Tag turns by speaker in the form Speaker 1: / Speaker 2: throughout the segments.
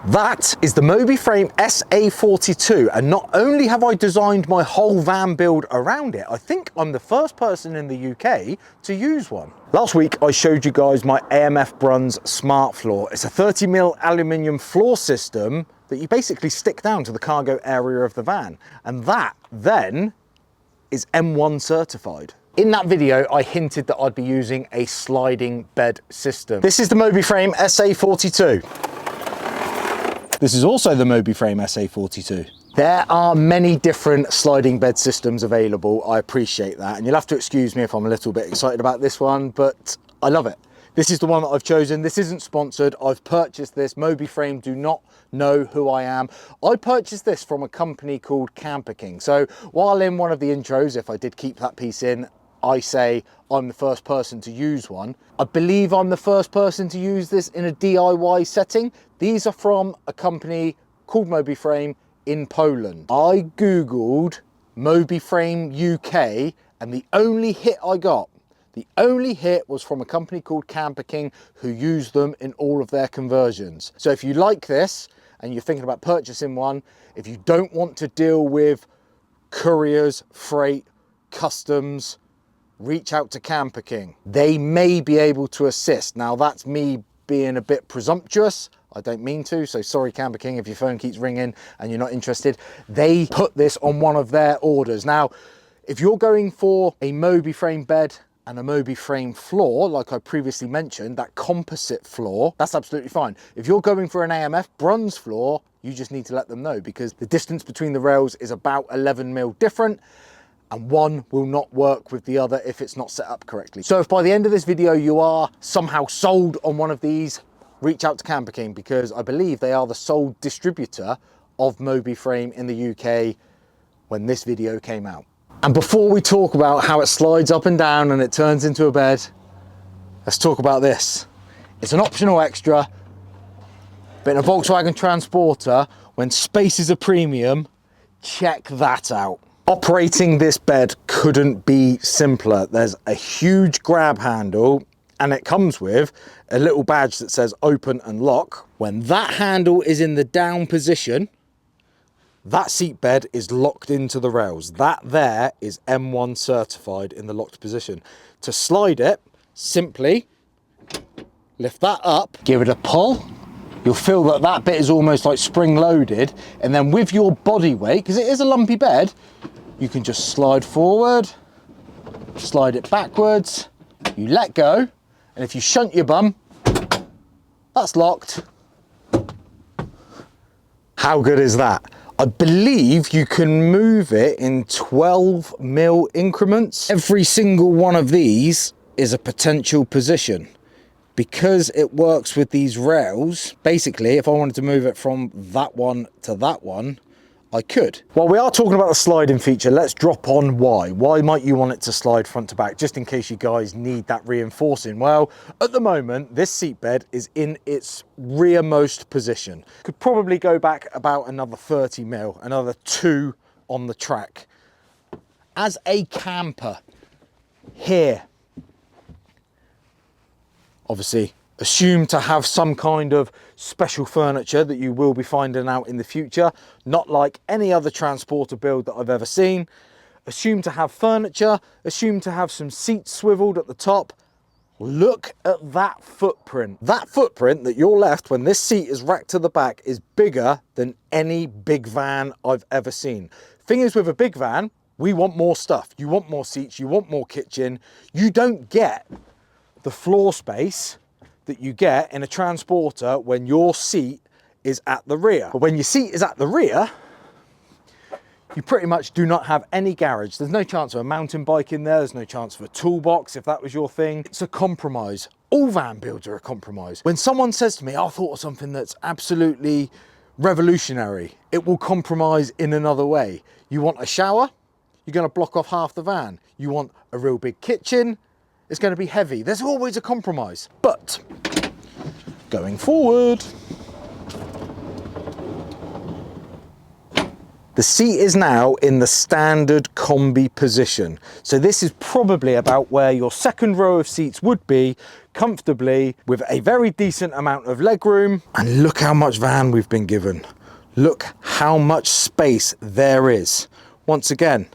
Speaker 1: That is the mobiframe SA42, and not only have I designed my whole van build around it, I think I'm the first person in the UK to use one. Last week I showed you guys my AMF Bruns Smart Floor. It's a 30mm aluminium floor system that you basically stick down to the cargo area of the van, and that then is M1 certified. In that video, I hinted that I'd be using a sliding bed system. This is the mobiframe SA42. This is also the mobiframe SA42. There are many different sliding bed systems available. I appreciate that. And you'll have to excuse me if I'm a little bit excited about this one, but I love it. This is the one that I've chosen. This isn't sponsored. I've purchased this. mobiframe do not know who I am. I purchased this from a company called Camperking. So while in one of the intros, if I did keep that piece in, I say I'm the first person to use one. I believe I'm the first person to use this in a DIY setting. These are from a company called mobiframe in Poland. I Googled mobiframe UK and the only hit I got, the only hit was from a company called Camperking who use them in all of their conversions. So if you like this and you're thinking about purchasing one, if you don't want to deal with couriers, freight, customs, reach out to Camperking. They may be able to assist. Now that's me being a bit presumptuous. I don't mean to, so sorry Camperking if your phone keeps ringing and you're not interested. They put this on one of their orders. Now, if you're going for a mobiframe bed and a mobiframe floor, like I previously mentioned, that composite floor, that's absolutely fine. If you're going for an AMF Bruns floor, you just need to let them know because the distance between the rails is about 11mm different, and one will not work with the other if it's not set up correctly. So if by the end of this video you are somehow sold on one of these, reach out to Camperking because I believe they are the sole distributor of mobiframe in the UK when this video came out. And before we talk about how it slides up and down and it turns into a bed, let's talk about this. It's an optional extra, but in a Volkswagen Transporter, when space is a premium, check that out. Operating this bed couldn't be simpler. There's a huge grab handle and it comes with a little badge that says open and lock. When that handle is in the down position, that seat bed is locked into the rails. That there is M1 certified in the locked position. To slide it, simply lift that up, give it a pull. You'll feel that that bit is almost like spring loaded. And then with your body weight, because it is a lumpy bed, you can just slide forward, slide it backwards, you let go, and if you shunt your bum, that's locked. How good is that? I believe you can move it in 12mm increments. Every single one of these is a potential position. Because it works with these rails, basically, if I wanted to move it from that one to that one, I could. While we are talking about the sliding feature, let's drop on why. Why might you want it to slide front to back, just in case you guys need that reinforcing? Well, at the moment, this seat bed is in its rearmost position. Could probably go back about another 30mm, another 2 on the track. As a camper, here, obviously, assume to have some kind of special furniture that you will be finding out in the future, not like any other transporter build that I've ever seen. Assume to have furniture, assume to have some seats swiveled at the top. Look at that footprint. That footprint that you're left when this seat is racked to the back is bigger than any big van I've ever seen. Thing is, with a big van, we want more stuff. You want more seats, you want more kitchen. You don't get the floor space that you get in a transporter when your seat is at the rear. But when your seat is at the rear, you pretty much do not have any garage. There's no chance of a mountain bike in there. There's no chance of a toolbox if that was your thing. It's a compromise. All van builds are a compromise. When someone says to me, I thought of something that's absolutely revolutionary, it will compromise in another way. You want a shower? You're going to block off half the van. You want a real big kitchen? It's going to be heavy. There's always a compromise. But going forward, The seat is now in the standard combi position. So this is probably about where your second row of seats would be, comfortably, with a very decent amount of leg room. And look how much van we've been given. Look how much space there is. Once again,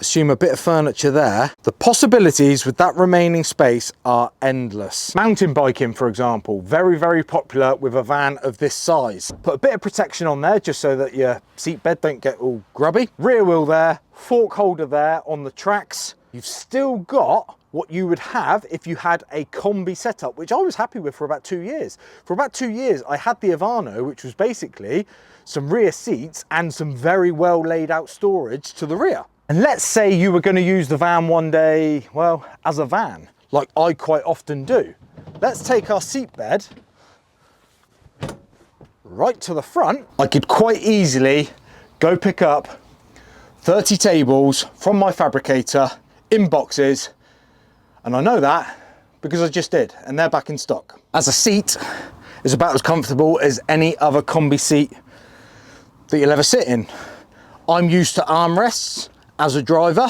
Speaker 1: assume a bit of furniture there. The possibilities with that remaining space are endless. Mountain biking, for example, very, very popular with a van of this size. Put a bit of protection on there just so that your seat bed don't get all grubby. Rear wheel there, fork holder there on the tracks. You've still got what you would have if you had a combi setup, which I was happy with for about 2 years. For about 2 years, I had the Ivano, which was basically some rear seats and some very well laid out storage to the rear. And let's say you were going to use the van one day, well, as a van, like I quite often do. Let's take our seat bed right to the front. I could quite easily go pick up 30 tables from my fabricator in boxes, and I know that because I just did, and they're back in stock. As a seat, it's about as comfortable as any other combi seat that you'll ever sit in. I'm used to armrests as a driver,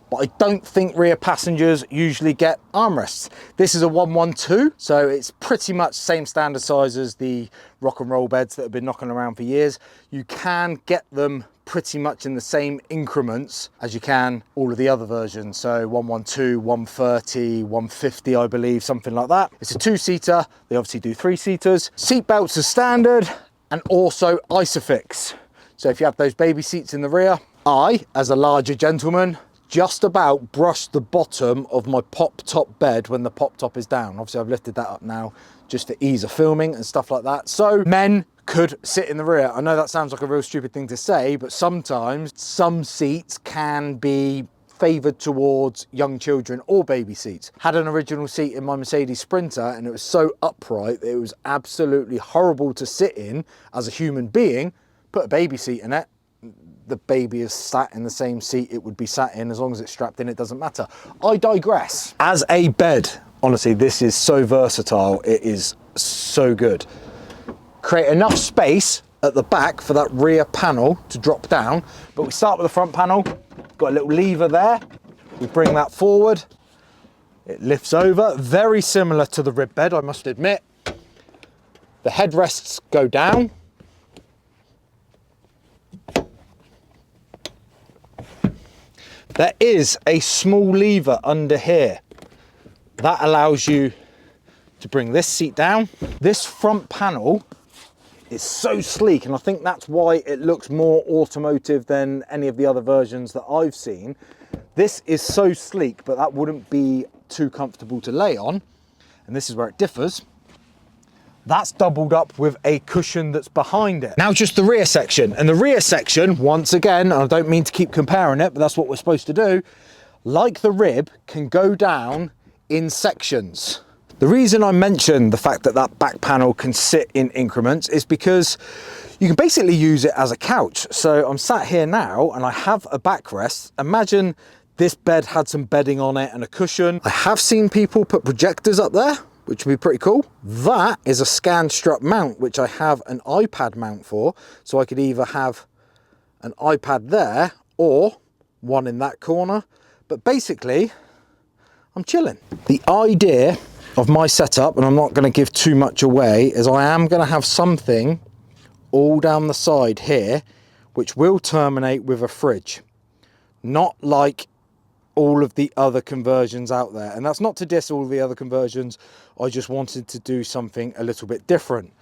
Speaker 1: but I don't think rear passengers usually get armrests. This is a 112, so it's pretty much same standard size as the rock and roll beds that have been knocking around for years. You can get them pretty much in the same increments as you can all of the other versions. So 112, 130, 150, I believe, something like that. It's a 2-seater. They obviously do 3-seaters. Seat belts are standard, and also Isofix. So if you have those baby seats in the rear, I, as a larger gentleman, just about brushed the bottom of my pop top bed when the pop top is down. Obviously I've lifted that up now just for ease of filming and stuff like that. So men could sit in the rear. I know that sounds like a real stupid thing to say, but sometimes some seats can be favoured towards young children or baby seats. Had an original seat in my Mercedes Sprinter and it was so upright that it was absolutely horrible to sit in as a human being. Put a baby seat in it, the baby is sat in the same seat it would be sat in. As long as it's strapped in, it doesn't matter. I digress. As a bed, honestly, this is so versatile. It is so good. Create enough space at the back for that rear panel to drop down, but we start with the front panel. Got a little lever there. We bring that forward. It lifts over, very similar to the rib bed, I must admit. The headrests go down. There is a small lever under here that allows you to bring this seat down. This front panel is so sleek, and I think that's why it looks more automotive than any of the other versions that I've seen. This is so sleek, but that wouldn't be too comfortable to lay on. And this is where it differs. That's doubled up with a cushion that's behind it. Now just the rear section. And the rear section, once again, I don't mean to keep comparing it, but that's what we're supposed to do, like the rib, can go down in sections. The reason I mention the fact that that back panel can sit in increments is because you can basically use it as a couch. So I'm sat here now and I have a backrest. Imagine this bed had some bedding on it and a cushion. I have seen people put projectors up there, which would be pretty cool. That is a scan strap mount, which I have an iPad mount for. So I could either have an iPad there or one in that corner. But basically, I'm chilling. The idea of my setup, and I'm not gonna give too much away, is I am gonna have something all down the side here, which will terminate with a fridge. Not like all of the other conversions out there. And that's not to diss all of the other conversions. I just wanted to do something a little bit different.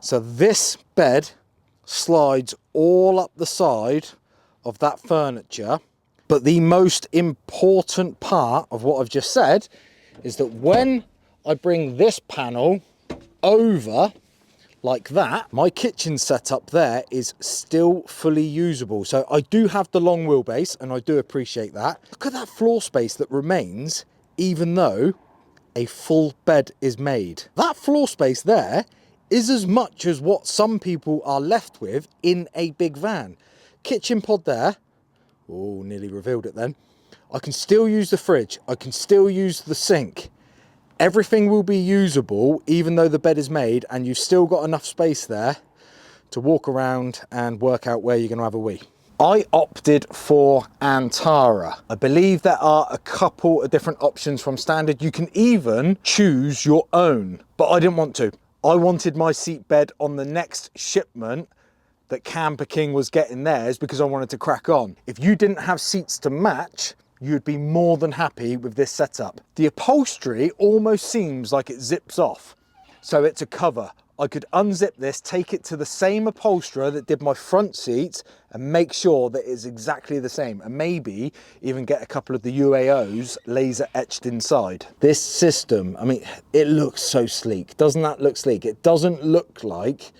Speaker 1: So this bed slides all up the side of that furniture. But the most important part of what I've just said is that when I bring this panel over like that, my kitchen setup there is still fully usable. So I do have the long wheelbase and I do appreciate that. Look at that floor space that remains even though a full bed is made. That floor space there is as much as what some people are left with in a big van. Kitchen pod there. Oh, nearly revealed it then. I can still use the fridge. I can still use the sink. Everything will be usable even though the bed is made, and you've still got enough space there to walk around and work out where you're going to have a wee. I opted for Antara. I believe there are a couple of different options from standard. You can even choose your own, but I didn't want to. I wanted my seat bed on the next shipment that Camperking was getting theirs because I wanted to crack on. If you didn't have seats to match, you'd be more than happy with this setup. The upholstery almost seems like it zips off. So it's a cover. I could unzip this, take it to the same upholsterer that did my front seats and make sure that it's exactly the same, and maybe even get a couple of the UAOs laser etched inside. This system, I mean, it looks so sleek. Doesn't that look sleek? It doesn't look like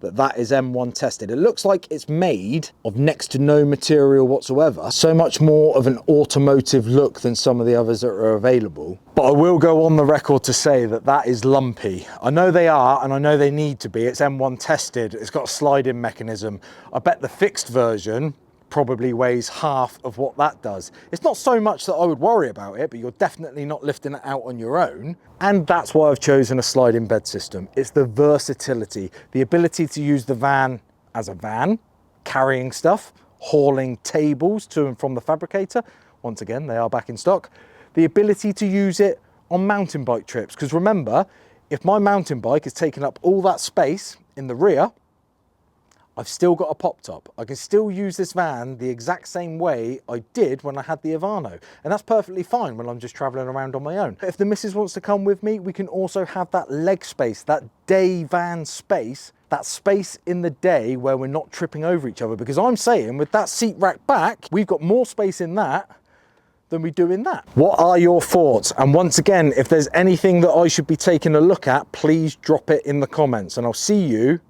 Speaker 1: that is M1 tested. It looks like it's made of next to no material whatsoever. So much more of an automotive look than some of the others that are available. But I will go on the record to say that that is lumpy. I know they are, and I know they need to be. It's M1 tested. It's got a sliding mechanism. I bet the fixed version probably weighs half of what that does. It's not so much that I would worry about it, but you're definitely not lifting it out on your own. And that's why I've chosen a sliding bed system. It's the versatility, the ability to use the van as a van, carrying stuff, hauling tables to and from the fabricator. Once again, they are back in stock. The ability to use it on mountain bike trips. Because remember, if my mountain bike is taking up all that space in the rear, I've still got a pop top. I can still use this van the exact same way I did when I had the Avano. And that's perfectly fine when I'm just traveling around on my own. If the missus wants to come with me, we can also have that leg space, that day van space, that space in the day where we're not tripping over each other. Because I'm saying with that seat rack back, we've got more space in that than we do in that. What are your thoughts? And once again, if there's anything that I should be taking a look at, please drop it in the comments, and I'll see you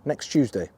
Speaker 1: next Tuesday.